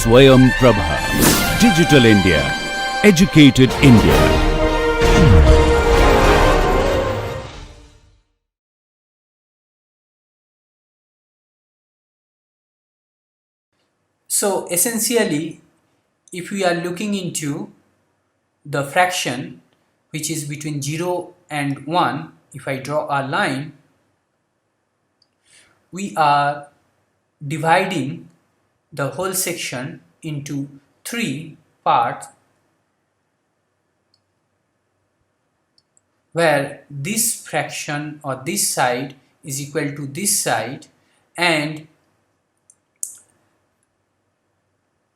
Swayam Prabha. Digital India. Educated India. So essentially, if we are looking into the fraction which is between 0 and 1, if I draw a line, we are dividing the whole section into 3 parts, where this fraction or this side is equal to this side, and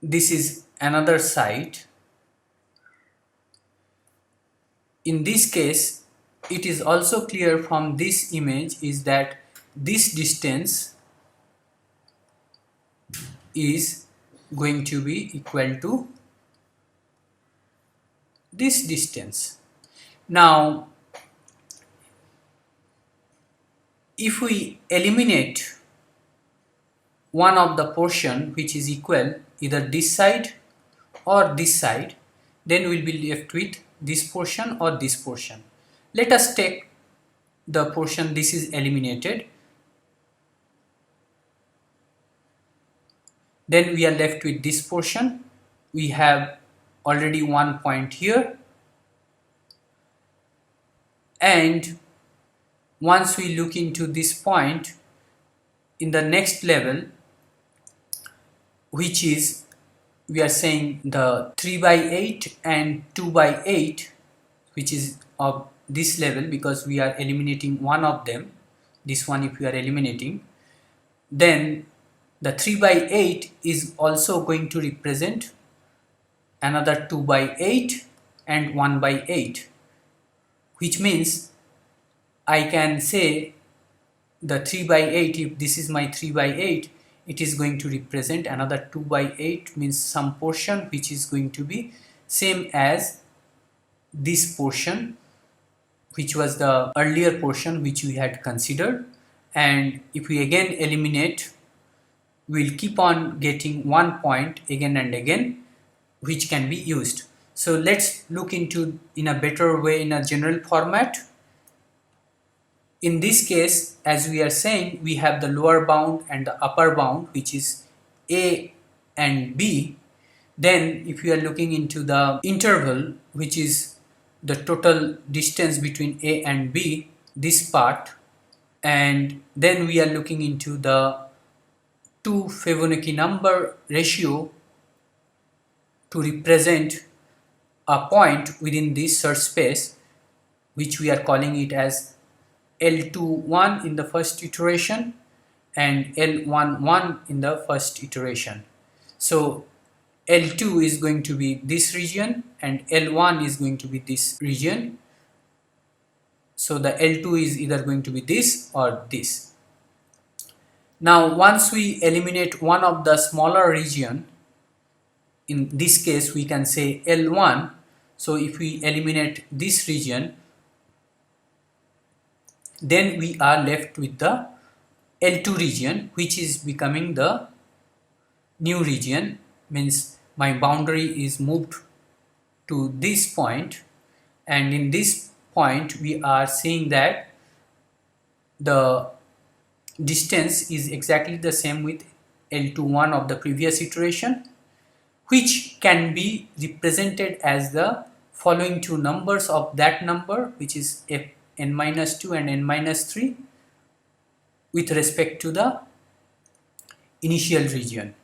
this is another side. In this case, it is also clear from this image is that this distance is going to be equal to this distance. Now, if we eliminate one of the portion which is equal, either this side or this side, then we'll be left with this portion or this portion. Let us take the portion this is eliminated. Then we are left with this portion. We have already 1 point here, and once we look into this point in the next level, which is, we are saying the 3 by 8 and 2 by 8, which is of this level, because we are eliminating one of them, this one if we are eliminating, then the 3 by 8 is also going to represent another 2 by 8 and 1 by 8, which means I can say the 3 by 8, if this is my 3 by 8, it is going to represent another 2 by 8, means some portion which is going to be same as this portion, which was the earlier portion which we had considered. And if we again eliminate, we'll keep on getting 1 point again and again, which can be used. So let's look into in a better way in a general format. In this case, as we are saying, we have the lower bound and the upper bound, which is A and B. Then if we are looking into the interval, which is the total distance between A and B, this part, and then we are looking into the 2 Fibonacci number ratio to represent a point within this search space, which we are calling it as L21 in the first iteration and L11 in the first iteration. So L2 is going to be this region and L1 is going to be this region. So the L2 is either going to be this or this. Now once we eliminate one of the smaller region, in this case we can say L1. So if we eliminate this region, then we are left with the L2 region, which is becoming the new region, means my boundary is moved to this point, and in this point we are seeing that the distance is exactly the same with L21 of the previous iteration, which can be represented as the following two numbers of that number, which is n-2 and n-3, with respect to the initial region.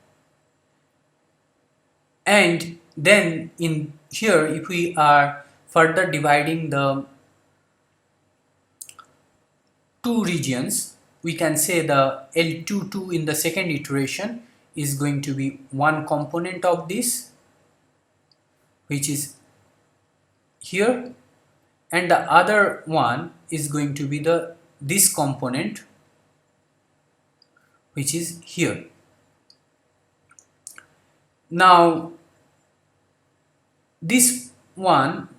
And then in here, if we are further dividing the two regions, we can say the L22 in the second iteration is going to be one component of this, which is here, and the other one is going to be this component, which is here. Now this one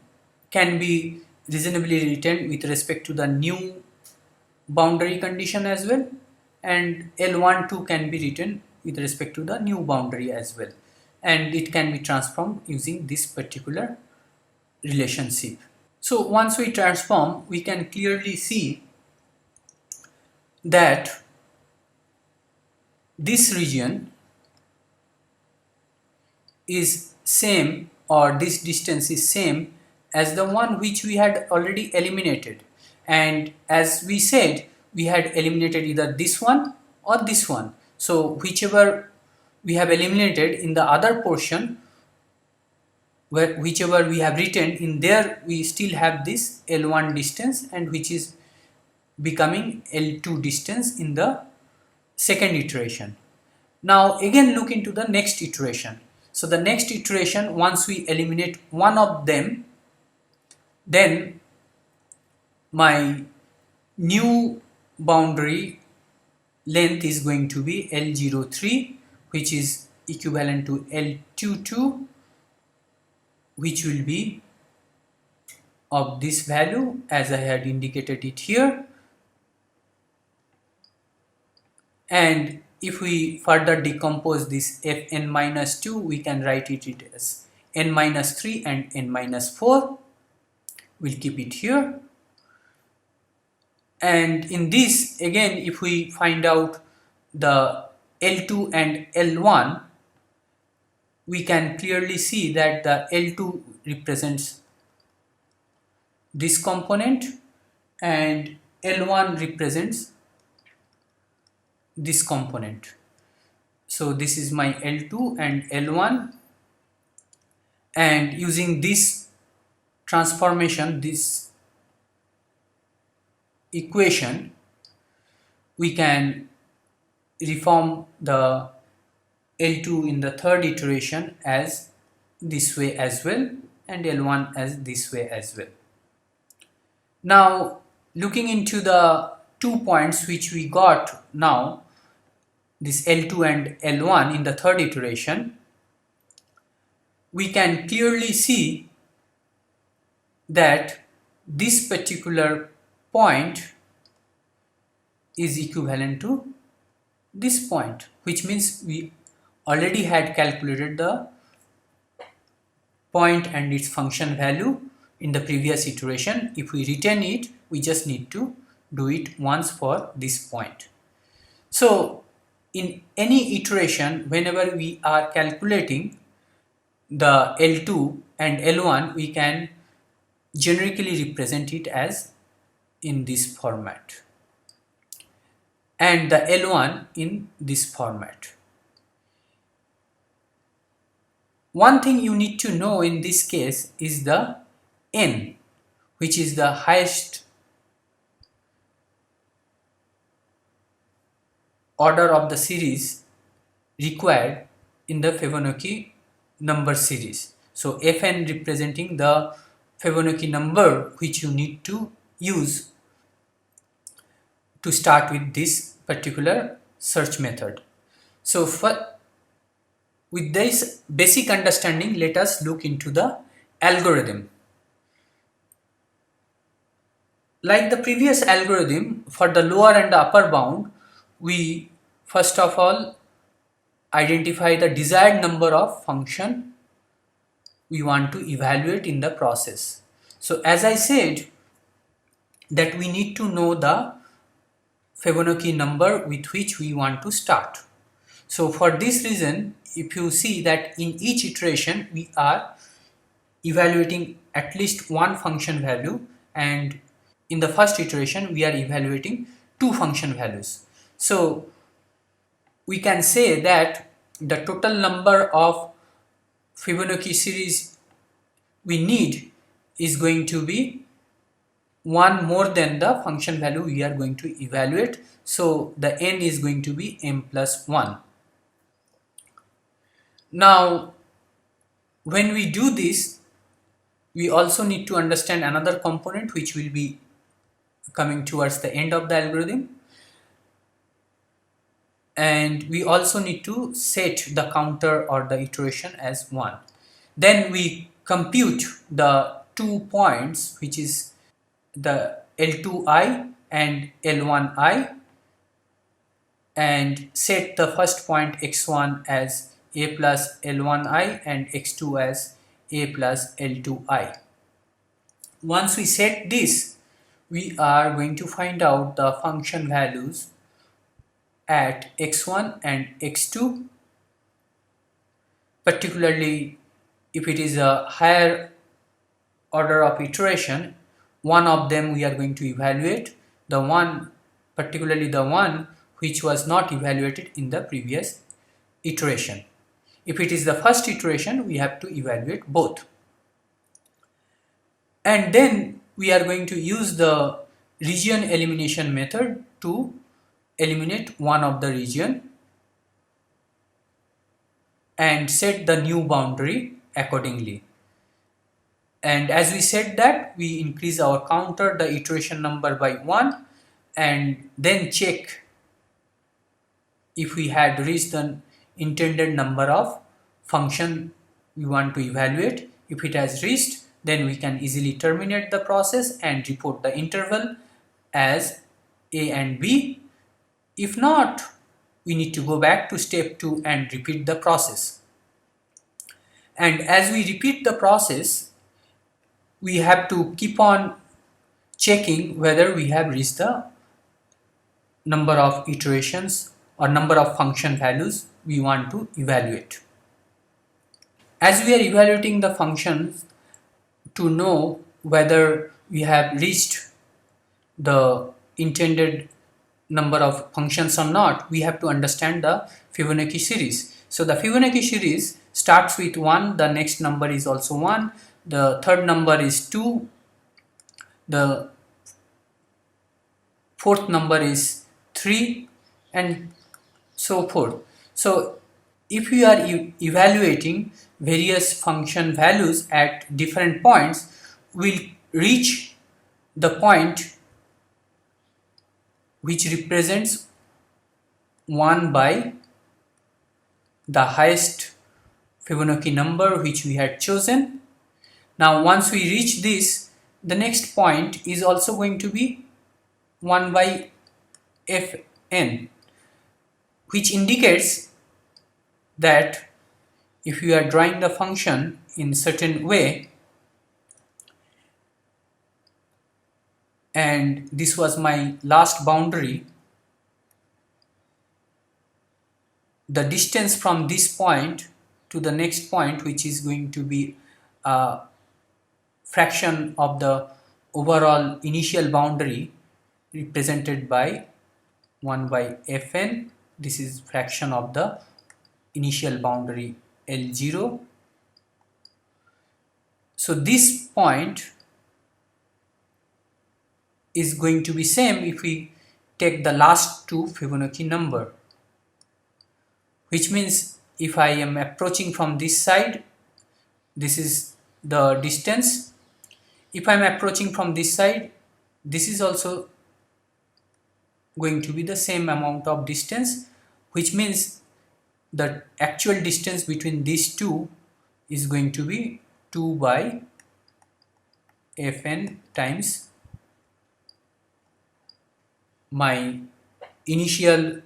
can be reasonably written with respect to the new boundary condition as well, and L12 can be written with respect to the new boundary as well. and it can be transformed using this particular relationship. So once we transform, we can clearly see that this region is same, or this distance is same as the one which we had already eliminated. And as we said, we had eliminated either this one or this one. So whichever we have eliminated in the other portion, whichever we have written in there, we still have this L1 distance, and which is becoming L2 distance in the second iteration. Now again look into the next iteration. So the next iteration, once we eliminate one of them, then my new boundary length is going to be L03, which is equivalent to L22, which will be of this value as I had indicated it here. And if we further decompose this Fn minus 2, we can write it as n minus 3 and n minus 4. We'll keep it here. And in this, again, if we find out the L2 and L1, we can clearly see that the L2 represents this component and L1 represents this component. So this is my L2 and L1, and using this transformation, this equation, we can reform the L2 in the third iteration as this way as well, and L1 as this way as well. Now looking into the 2 points which we got now, this L2 and L1 in the third iteration, we can clearly see that this particular point is equivalent to this point, which means we already had calculated the point and its function value in the previous iteration. If we retain it, we just need to do it once for this point. So in any iteration, whenever we are calculating the L2 and L1, we can generically represent it as in this format, and the L1 in this format. One thing you need to know in this case is the n, which is the highest order of the series required in the Fibonacci number series. So Fn representing the Fibonacci number which you need to use to start with this particular search method. So with this basic understanding, let us look into the algorithm. Like the previous algorithm, for the lower and the upper bound, we first of all identify the desired number of function we want to evaluate in the process. So as I said, that we need to know the Fibonacci number with which we want to start. So for this reason, if you see that in each iteration we are evaluating at least one function value, and in the first iteration we are evaluating two function values. So we can say that the total number of Fibonacci series we need is going to be one more than the function value we are going to evaluate. So the n is going to be m plus 1. Now when we do this, we also need to understand another component which will be coming towards the end of the algorithm, and we also need to set the counter or the iteration as 1. Then we compute the 2 points, which is the L2i and L1i, and set the first point x1 as a plus L1I and x2 as a plus L2I. Once we set this, we are going to find out the function values at x1 and x2, particularly if it is a higher order of iteration. One of them we are going to evaluate, particularly the one which was not evaluated in the previous iteration. If it is the first iteration, we have to evaluate both. And then we are going to use the region elimination method to eliminate one of the region and set the new boundary accordingly. And as we said that, we increase our counter, the iteration number, by 1, and then check if we had reached the intended number of function we want to evaluate. If it has reached, then we can easily terminate the process and report the interval as A and B. If not, we need to go back to step 2 and repeat the process. And as we repeat the process, we have to keep on checking whether we have reached the number of iterations or number of function values we want to evaluate. As we are evaluating the functions to know whether we have reached the intended number of functions or not, we have to understand the Fibonacci series. So the Fibonacci series starts with 1, the next number is also 1, the third number is 2, the fourth number is 3, and so forth. So if we are evaluating various function values at different points, we'll reach the point which represents 1 by the highest Fibonacci number which we had chosen. Now once we reach this, the next point is also going to be 1 by Fn, which indicates that if you are drawing the function in certain way, and this was my last boundary, the distance from this point to the next point, which is going to be a fraction of the overall initial boundary, represented by 1 by Fn. This is fraction of the initial boundary L0. So this point is going to be same if we take the last two Fibonacci number, which means if I am approaching from this side, this is the distance. If I am approaching from this side, this is also going to be the same amount of distance, which means the actual distance between these two is going to be 2 by Fn times my initial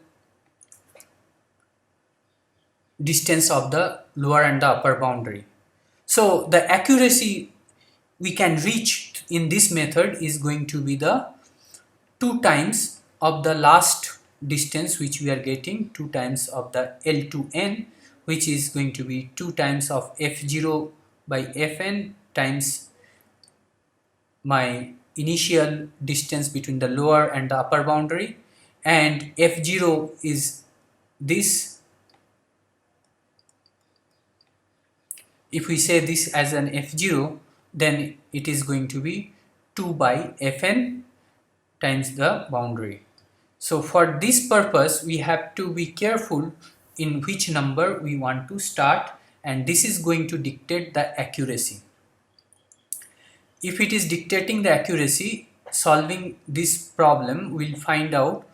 distance of the lower and the upper boundary. So the accuracy we can reach in this method is going to be the 2 times of the last distance which we are getting, 2 times of the L2n, which is going to be 2 times of F0 by Fn times my initial distance between the lower and the upper boundary, and F0 is this. If we say this as an F0, then it is going to be 2 by Fn times the boundary. So for this purpose, we have to be careful in which number we want to start, and this is going to dictate the accuracy. If it is dictating the accuracy, solving this problem, we'll find out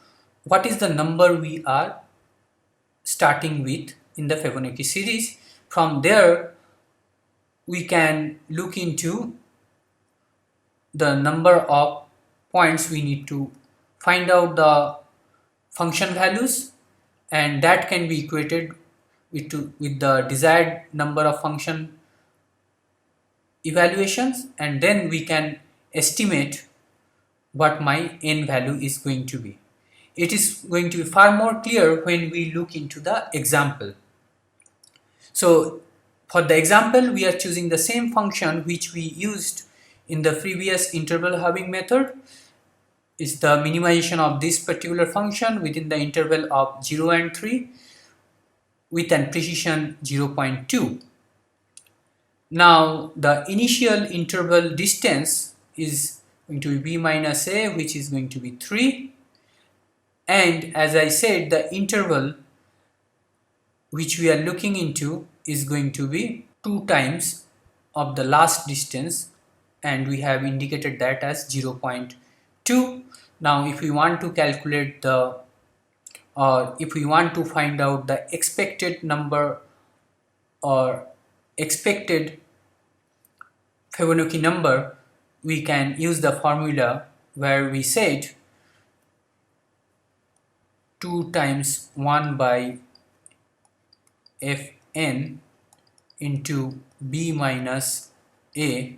what is the number we are starting with in the Fibonacci series. From there, we can look into the number of points we need to find out the function values, and that can be equated with the desired number of function evaluations, and then we can estimate what my n value is going to be. It is going to be far more clear when we look into the example. So for the example, we are choosing the same function which we used in the previous interval halving method. Is the minimization of this particular function within the interval of 0 and 3 with an precision 0.2. Now the initial interval distance is going to be b minus a, which is going to be 3, and as I said, the interval which we are looking into is going to be 2 times of the last distance, and we have indicated that as 0.2. Now if we want to calculate the if we want to find out the expected number or expected Fibonacci number, we can use the formula where we said 2 times 1 by Fn into b minus a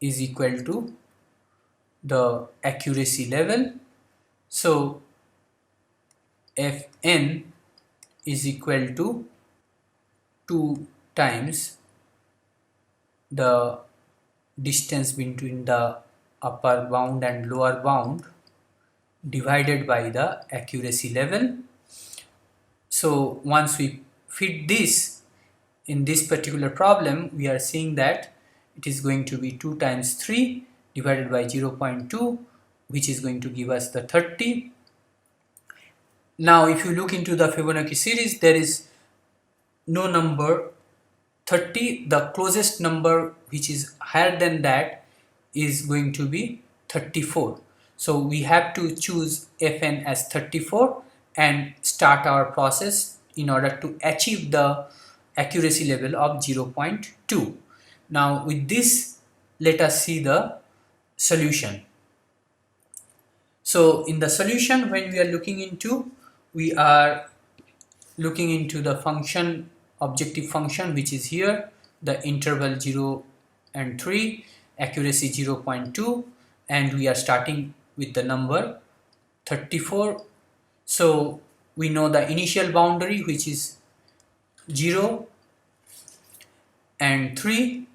is equal to the accuracy level. So Fn is equal to 2 times the distance between the upper bound and lower bound divided by the accuracy level. So once we fit this in this particular problem, we are seeing that it is going to be 2 times 3 divided by 0.2, which is going to give us the 30. Now if you look into the Fibonacci series, there is no number 30. The closest number which is higher than that is going to be 34. So we have to choose Fn as 34 and start our process in order to achieve the accuracy level of 0.2. Now with this, let us see the solution. So in the solution, when we are looking into, we are looking into the function, objective function, which is here, the interval 0 and 3, accuracy 0.2, and we are starting with the number 34. So we know the initial boundary, which is 0 and 3.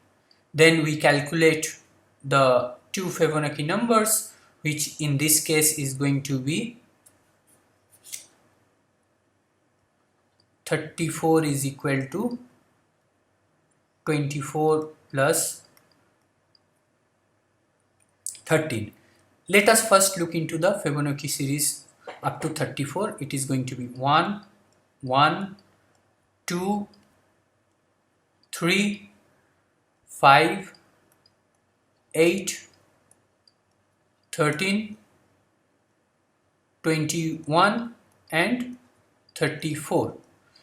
Then we calculate the two Fibonacci numbers, which in this case is going to be 34 is equal to 24 plus 13. Let us first look into the Fibonacci series up to 34. It is going to be 1, 1, 2, 3, 5, 8, 13, 21 and 34.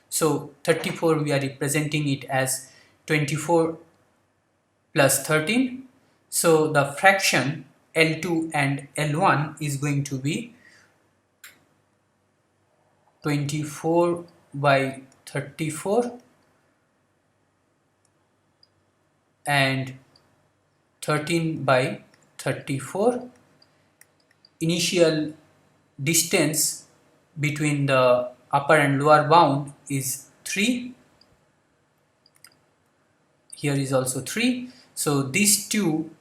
So 34, we are representing it as 24 plus 13. So the fraction L2 and L1 is going to be 24 by 34 and 13 by 34. Initial distance between the upper and lower bound is 3. Here is also 3. So these two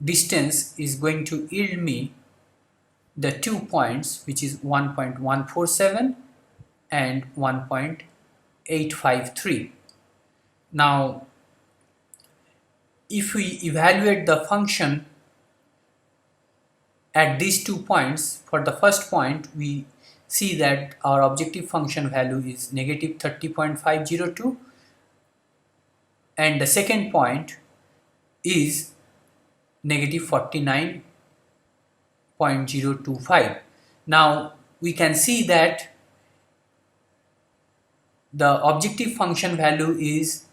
distance is going to yield me the 2 points, which is 1.147 and 1.853. Now if we evaluate the function at these 2 points, for the first point we see that our objective function value is negative 30.502 and the second point is negative 49.025. Now we can see that the objective function value is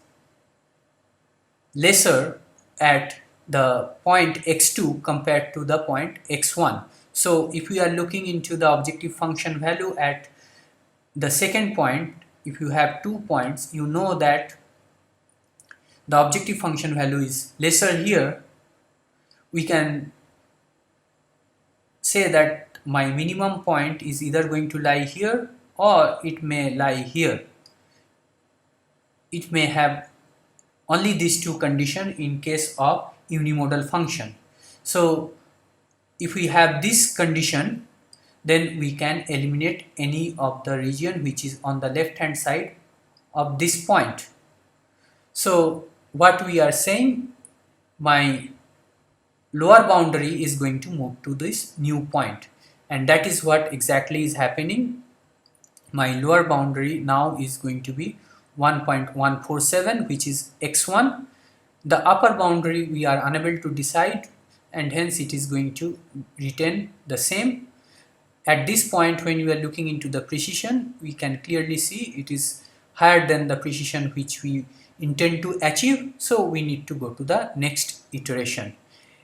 lesser at the point x2 compared to the point x1. So if we are looking into the objective function value at the second point, if you have 2 points, you know that the objective function value is lesser here, we can say that my minimum point is either going to lie here or it may lie here. It may have only these two conditions in case of unimodal function. So if we have this condition, then we can eliminate any of the region which is on the left hand side of this point. So what we are saying, my lower boundary is going to move to this new point, and that is what exactly is happening. My lower boundary now is going to be 1.147, which is x1. The upper boundary we are unable to decide, and hence it is going to retain the same. At this point, when we are looking into the precision, we can clearly see it is higher than the precision which we intend to achieve, so we need to go to the next iteration.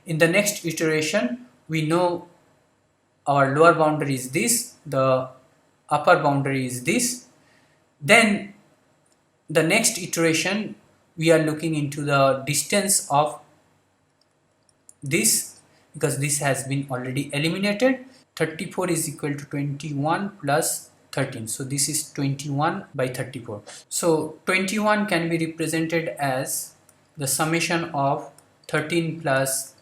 In the next iteration, we know our lower boundary is this, the upper boundary is this. Then the next iteration, we are looking into the distance of this, because this has been already eliminated. 34 is equal to 21 plus 13, so this is 21 by 34. So 21 can be represented as the summation of 13 plus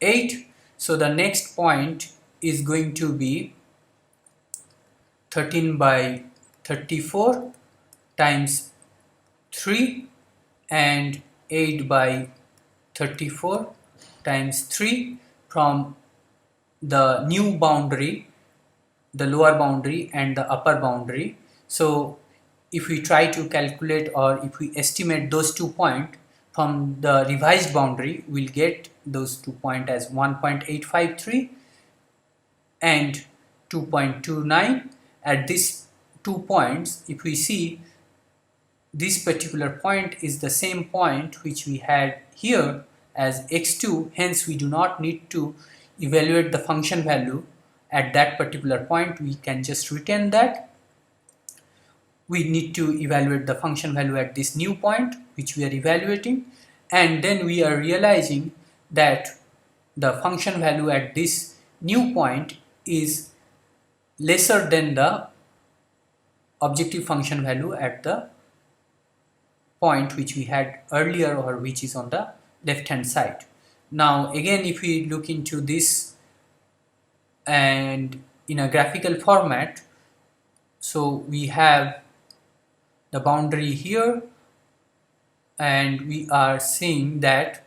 8. So the next point is going to be 13 by 34 times 3 and 8 by 34 times 3 from the new boundary, the lower boundary and the upper boundary. So if we try to calculate, or if we estimate those 2 points from the revised boundary, we'll get those 2 points as 1.853 and 2.29. At these 2 points, if we see, this particular point is the same point which we had here as x2, hence we do not need to evaluate the function value at that particular point. We can just retain that. We need to evaluate the function value at this new point which we are evaluating, and then we are realizing that the function value at this new point is lesser than the objective function value at the point which we had earlier, or which is on the left hand side. Now again, if we look into this and in a graphical format, so we have the boundary here, and we are seeing that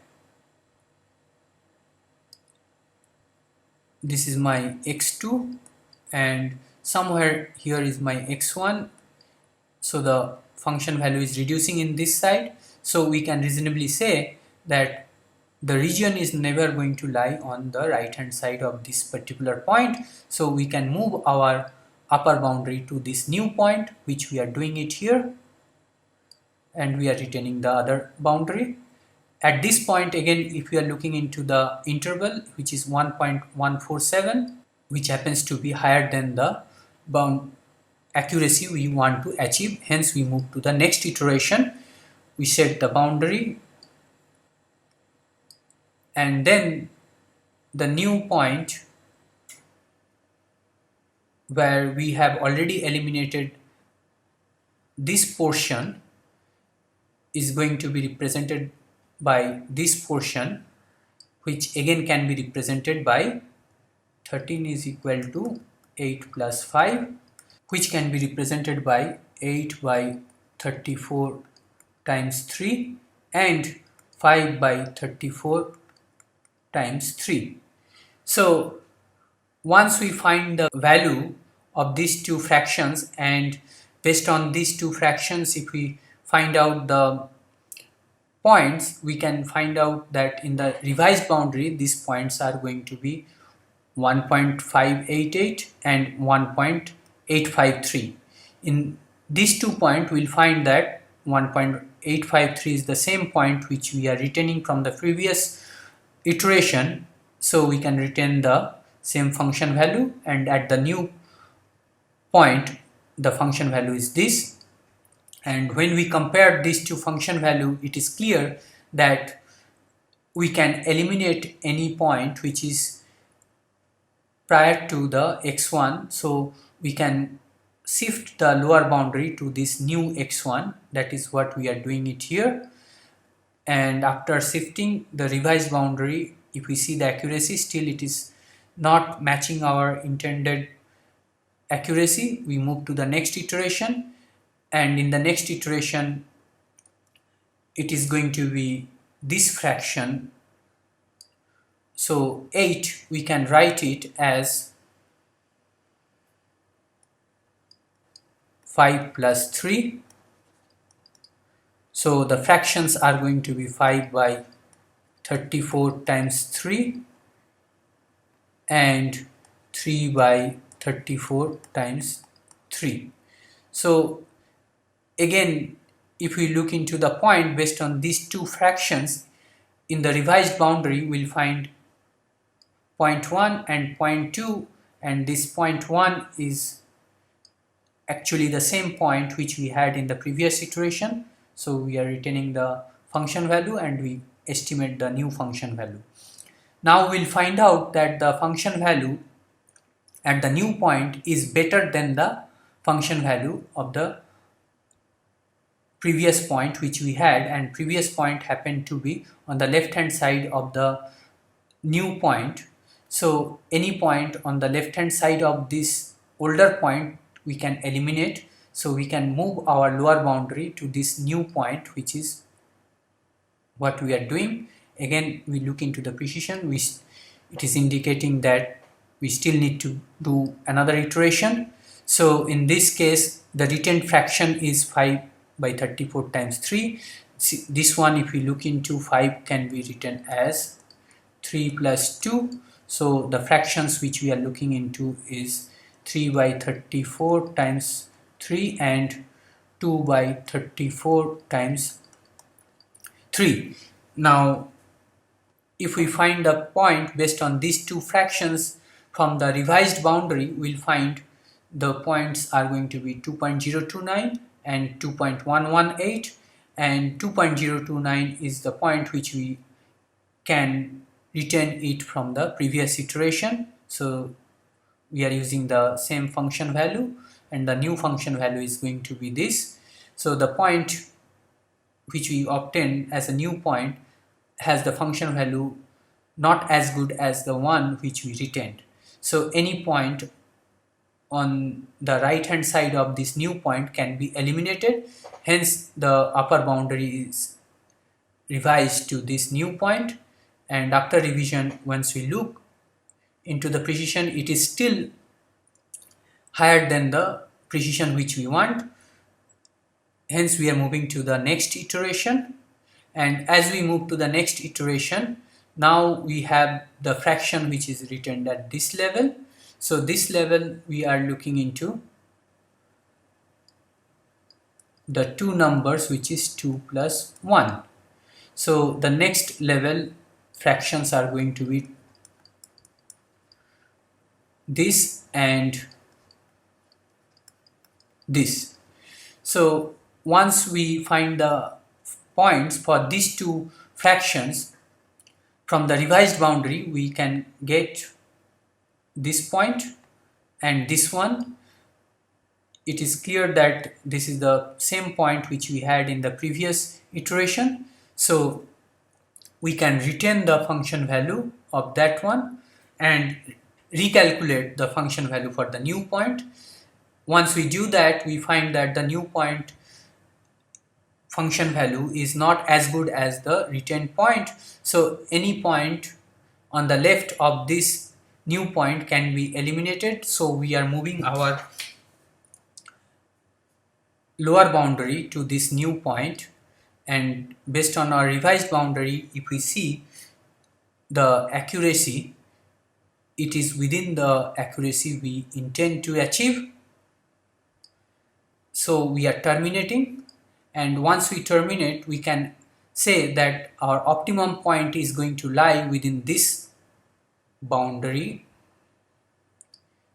this is my x2 and somewhere here is my x1. So the function value is reducing in this side, so we can reasonably say that the region is never going to lie on the right hand side of this particular point. So we can move our upper boundary to this new point, which we are doing it here, and we are retaining the other boundary. At this point again, if we are looking into the interval, which is 1.147, which happens to be higher than the bound accuracy we want to achieve, hence we move to the next iteration. We set the boundary, and then the new point where we have already eliminated this portion is going to be represented by this portion, which again can be represented by 13 is equal to 8 plus 5, which can be represented by 8 by 34 times 3 and 5 by 34 times 3. So once we find the value of these two fractions, and based on these two fractions, if we find out the points, we can find out that in the revised boundary these points are going to be 1.588 and 1.853. In these 2 points, we'll find that 1.853 is the same point which we are retaining from the previous iteration, so we can retain the same function value, and at the new point the function value is this. And when we compare these two function value, it is clear that we can eliminate any point which is prior to the x1. So we can shift the lower boundary to this new x1. That is what we are doing it here. And after shifting the revised boundary, if we see the accuracy, still it is not matching our intended accuracy. We move to the next iteration, and in the next iteration it is going to be this fraction. So 8, we can write it as 5 plus 3. So the fractions are going to be 5 by 34 times 3 and 3 by 34 times 3. So again, if we look into the point based on these two fractions, in the revised boundary we'll find 0.1 and 0.2, and this 0.1 is actually the same point which we had in the previous iteration. So we are retaining the function value and we estimate the new function value. Now we'll find out that the function value at the new point is better than the function value of the previous point which we had, and previous point happened to be on the left hand side of the new point. So any point on the left hand side of this older point we can eliminate. So we can move our lower boundary to this new point, which is what we are doing. Again, we look into the precision, it is indicating that we still need to do another iteration. So in this case the retained fraction is 5 by 34 times 3. This one, if we look into, 5 can be written as 3 plus 2. So the fractions which we are looking into is 3 by 34 times 3 and 2 by 34 times 3. Now if we find the point based on these two fractions from the revised boundary, we'll find the points are going to be 2.029 and 2.118, and 2.029 is the point which we can retain it from the previous iteration. So we are using the same function value, and the new function value is going to be this. So the point which we obtain as a new point has the function value not as good as the one which we retained. So any point on the right hand side of this new point can be eliminated, hence the upper boundary is revised to this new point. And after revision, once we look into the precision, it is still higher than the precision which we want, hence we are moving to the next iteration. And as we move to the next iteration, now we have the fraction which is written at this level. So this level we are looking into the two numbers which is 2 plus 1. So the next level fractions are going to be this and this. So once we find the points for these two fractions from the revised boundary, we can get this point and this one. It is clear that this is the same point which we had in the previous iteration. So we can retain the function value of that one and recalculate the function value for the new point. Once we do that, we find that the new point function value is not as good as the retained point. So any point on the left of this new point can be eliminated. So we are moving our lower boundary to this new point, and based on our revised boundary, if we see the accuracy, it is within the accuracy we intend to achieve. So we are terminating, and once we terminate, we can say that our optimum point is going to lie within this boundary.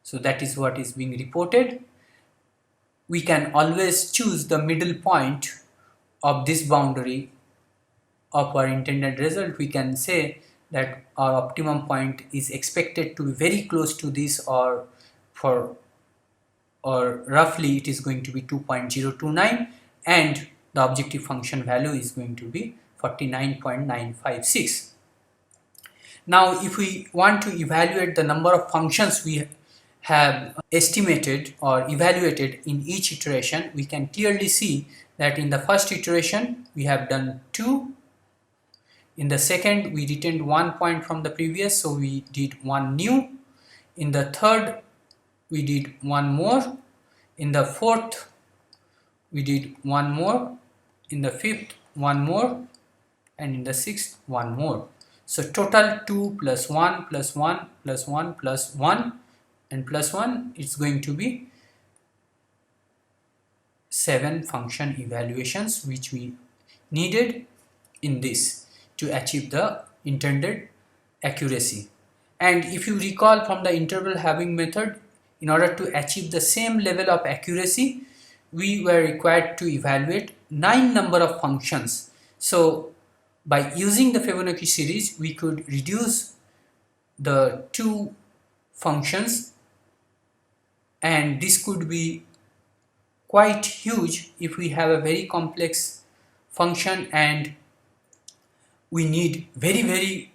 So that is what is being reported. we can always choose the middle point of this boundary of our intended result. We can say that our optimum point is expected to be very close to this, or roughly it is going to be 2.029, and the objective function value is going to be 49.956. Now if we want to evaluate the number of functions we have estimated or evaluated in each iteration, we can clearly see that in the first iteration we have done 2. In the second, we retained 1 point from the previous, so we did 1 new. In the third, we did 1 more. In the fourth, we did 1 more. In the fifth, 1 more. And in the sixth, 1 more. So total 2 plus 1 plus 1 plus 1 plus 1 and plus 1, it's going to be 7 function evaluations which we needed in this to achieve the intended accuracy. And if you recall from the interval halving method, in order to achieve the same level of accuracy, we were required to evaluate 9 number of functions. So by using the Fibonacci series, we could reduce the 2 functions, and this could be quite huge if we have a very complex function and we need very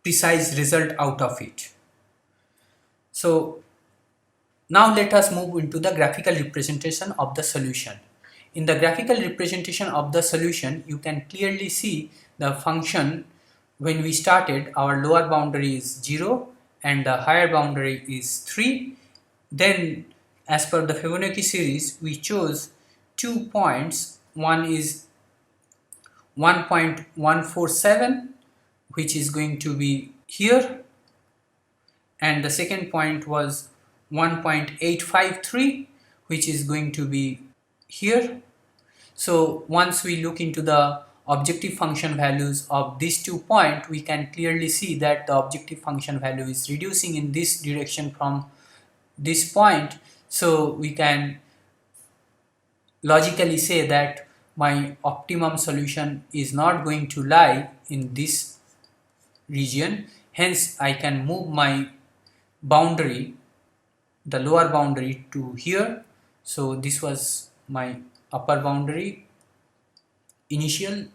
precise result out of it. So now let us move into the graphical representation of the solution. In the graphical representation of the solution, you can clearly see the function. When we started, our lower boundary is 0 and the higher boundary is 3. Then as per the Fibonacci series, we chose 2 points. One is 1.147, which is going to be here, and the second point was 1.853, which is going to be here. So once we look into the objective function values of these 2 points, we can clearly see that the objective function value is reducing in this direction from this point. So we can logically say that my optimum solution is not going to lie in this region. Hence I can move my boundary, the lower boundary, to here. So this was my upper boundary initial.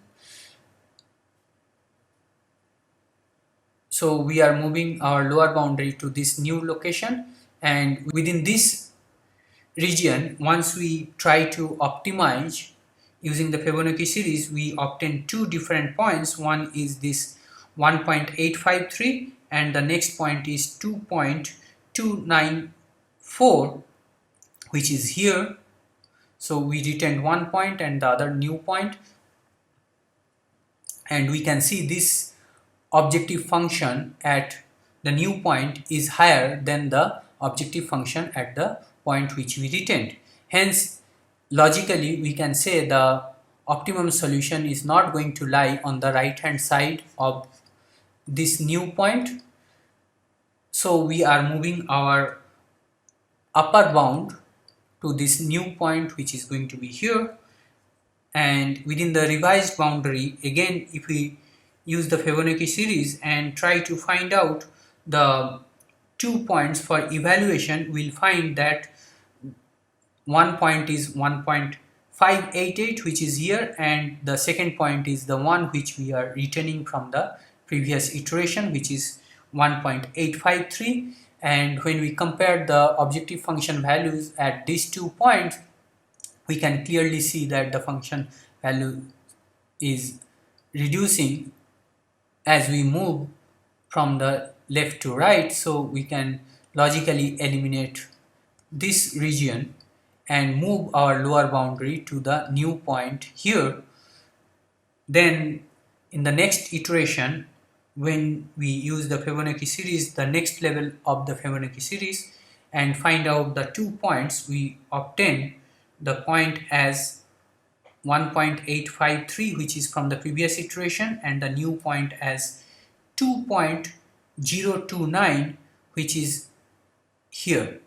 So we are moving our lower boundary to this new location, and within this region, once we try to optimize using the Fibonacci series, we obtain 2 different points. One is this 1.853 and the next point is 2.294, which is here. So we retained 1 point and the other new point, and we can see this objective function at the new point is higher than the objective function at the point which we retained. Hence logically we can say the optimum solution is not going to lie on the right hand side of this new point. So we are moving our upper bound to this new point, which is going to be here, and within the revised boundary, again if we use the Fibonacci series and try to find out the 2 points for evaluation, we'll find that one point is 1.588, which is here, and the second point is the one which we are returning from the previous iteration, which is 1.853. And when we compare the objective function values at these 2 points, we can clearly see that the function value is reducing as we move from the left to right. So we can logically eliminate this region and move our lower boundary to the new point here. Then in the next iteration, when we use the Fibonacci series, the next level of the Fibonacci series, and find out the 2 points, we obtain the point as 1.853, which is from the previous iteration, and the new point as 2.029, which is here.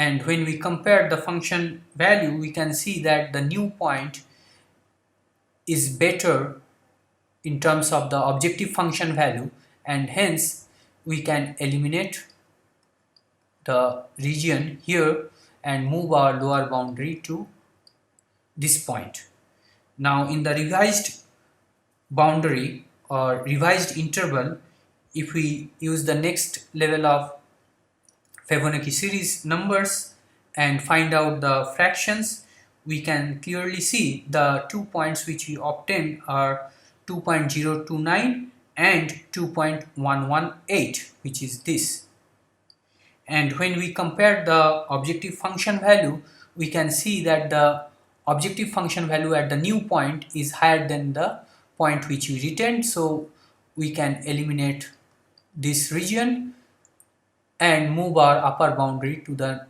And when we compare the function value, we can see that the new point is better in terms of the objective function value, and hence we can eliminate the region here and move our lower boundary to this point. Now in the revised boundary or revised interval, if we use the next level of Fibonacci series numbers and find out the fractions, we can clearly see the 2 points which we obtained are 2.029 and 2.118, which is this. And when we compare the objective function value, we can see that the objective function value at the new point is higher than the point which we retained, so we can eliminate this region and move our upper boundary to the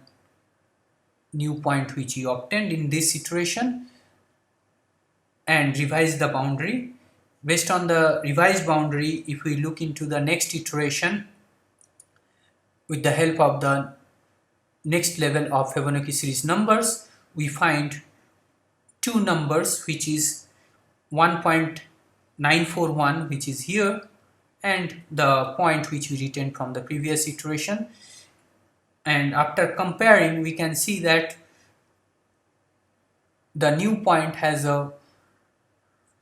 new point which we obtained in this iteration and revise the boundary. Based on the revised boundary, if we look into the next iteration with the help of the next level of Fibonacci series numbers, we find two numbers, which is 1.941, which is here, and the point which we retained from the previous iteration. And after comparing, we can see that the new point has a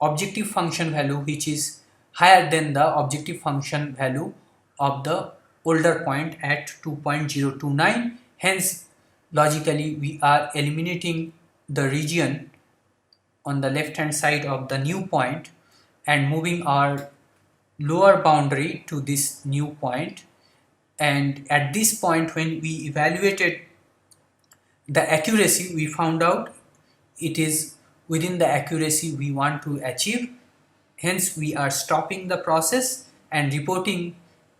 objective function value which is higher than the objective function value of the older point at 2.029. Hence, logically, we are eliminating the region on the left hand side of the new point and moving our lower boundary to this new point. And at this point, when we evaluated the accuracy, we found out it is within the accuracy we want to achieve. Hence, we are stopping the process and reporting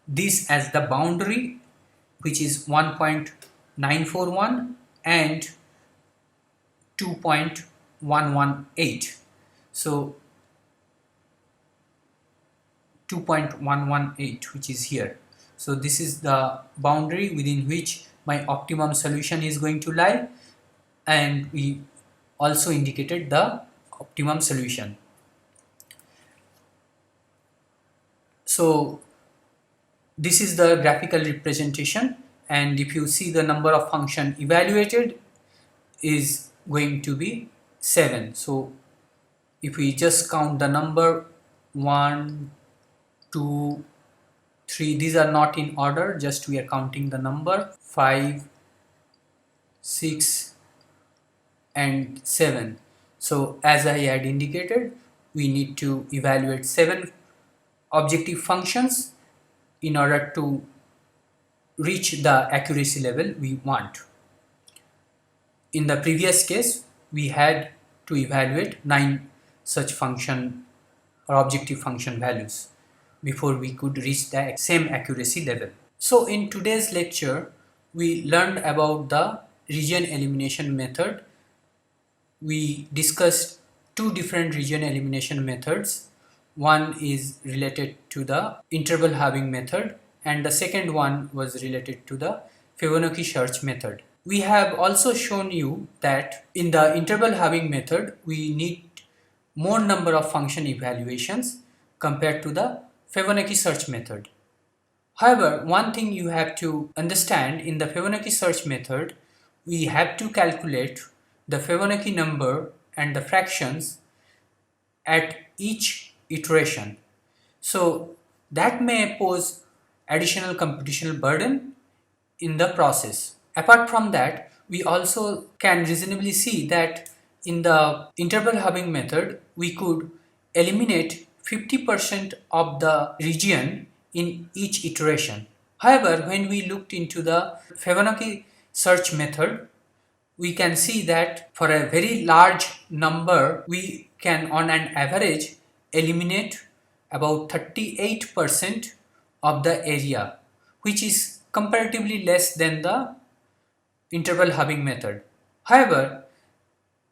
this as the boundary, which is 1.941 and 2.118. So 2.118, which is here. So this is the boundary within which my optimum solution is going to lie, and we also indicated the optimum solution. So this is the graphical representation, and if you see the number of function evaluated is going to be 7. So if we just count the number 1, 2, 3, these are not in order, just we are counting the number 5, 6 and 7. So as I had indicated, we need to evaluate 7 objective functions in order to reach the accuracy level we want. In the previous case, we had to evaluate 9 such function or objective function values before we could reach the same accuracy level. So in today's lecture, we learned about the region elimination method. We discussed 2 different region elimination methods. One is related to the interval halving method, and the second one was related to the Fibonacci search method. We have also shown you that in the interval halving method, we need more number of function evaluations compared to the Fibonacci search method. However, one thing you have to understand, in the Fibonacci search method, we have to calculate the Fibonacci number and the fractions at each iteration. So that may pose additional computational burden in the process. Apart from that, we also can reasonably see that in the interval halving method, we could eliminate 50% of the region in each iteration. However, when we looked into the Fibonacci search method, we can see that for a very large number, we can on an average eliminate about 38% of the area, which is comparatively less than the interval halving method. However,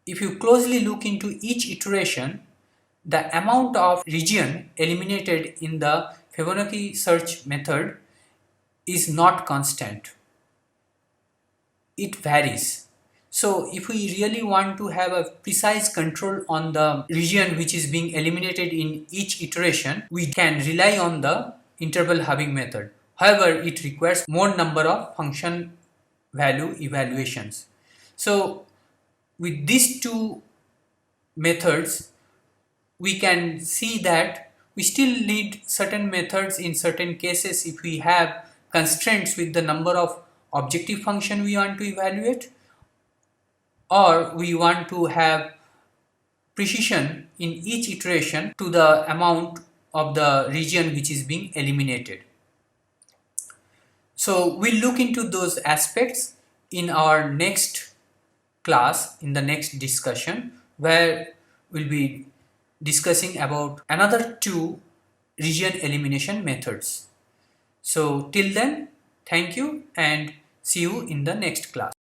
if you closely look into each iteration, the amount of region eliminated in the Fibonacci search method is not constant. it varies. So if we really want to have a precise control on the region which is being eliminated in each iteration, we can rely on the interval halving method. However, it requires more number of function value evaluations. So with these two methods, we can see that we still need certain methods in certain cases if we have constraints with the number of objective function we want to evaluate, or we want to have precision in each iteration to the amount of the region which is being eliminated. So we'll look into those aspects in our next class, in the next discussion, where we'll be discussing about another two region elimination methods. So till then, thank you and see you in the next class.